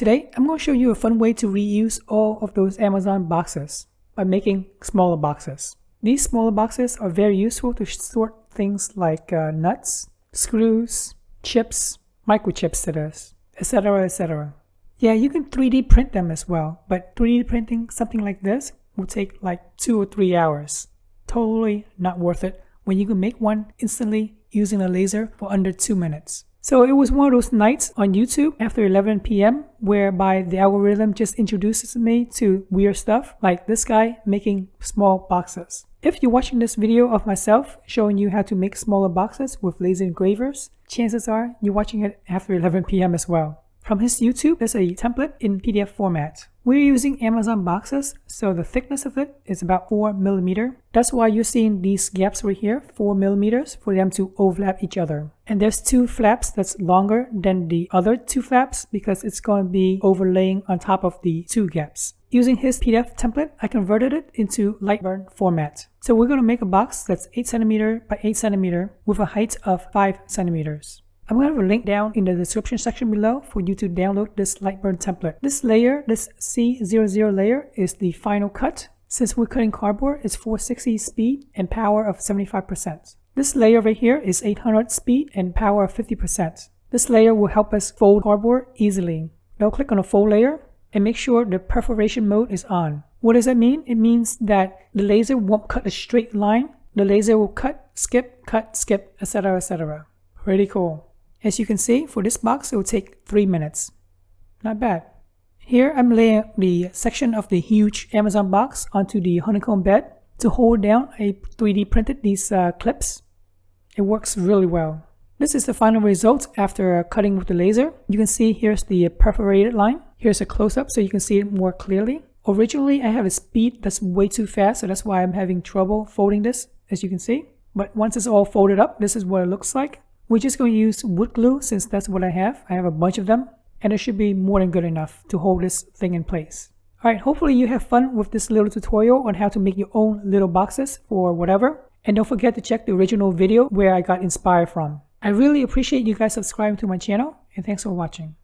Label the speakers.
Speaker 1: Today, I'm going to show you a fun way to reuse all of those Amazon boxes by making smaller boxes. These smaller boxes are very useful to store things like nuts, screws, chips, microchips that is, etc, etc. Yeah, you can 3D print them as well, but 3D printing something like this will take like 2 or 3 hours. Totally not worth it when you can make one instantly using a laser for under 2 minutes. So it was one of those nights on YouTube after 11 p.m. whereby the algorithm just introduces me to weird stuff like this guy making small boxes. If you're watching this video of myself showing you how to make smaller boxes with laser engravers, chances are you're watching it after 11 p.m. as well. From his YouTube, there's a template in PDF format. We're using Amazon boxes, so the thickness of it is about 4 millimeters. That's why you're seeing these gaps right here, 4 millimeters, for them to overlap each other. And there's 2 flaps that's longer than the other 2 flaps because it's going to be overlaying on top of the 2 gaps. Using his PDF template, I converted it into LightBurn format. So we're going to make a box that's 8 centimeters by 8 centimeters with a height of 5 centimeters. I'm going to have a link down in the description section below for you to download this LightBurn template. This layer, this C00 layer, is the final cut. Since we're cutting cardboard, it's 460 speed and power of 75%. This layer right here is 800 speed and power of 50%. This layer will help us fold cardboard easily. Now click on the fold layer and make sure the perforation mode is on. What does that mean? It means that the laser won't cut a straight line. The laser will cut, skip, etc, etc. Pretty cool. As you can see, for this box, it will take 3 minutes. Not bad. Here, I'm laying the section of the huge Amazon box onto the honeycomb bed. To hold down, I 3D printed these clips. It works really well. This is the final result after cutting with the laser. You can see here's the perforated line. Here's a close-up so you can see it more clearly. Originally, I have a speed that's way too fast, so that's why I'm having trouble folding this, as you can see. But once it's all folded up, this is what it looks like. We're just going to use wood glue since that's what I have. I have a bunch of them and it should be more than good enough to hold this thing in place. Alright, hopefully you have fun with this little tutorial on how to make your own little boxes for whatever. And don't forget to check the original video where I got inspired from. I really appreciate you guys subscribing to my channel and thanks for watching.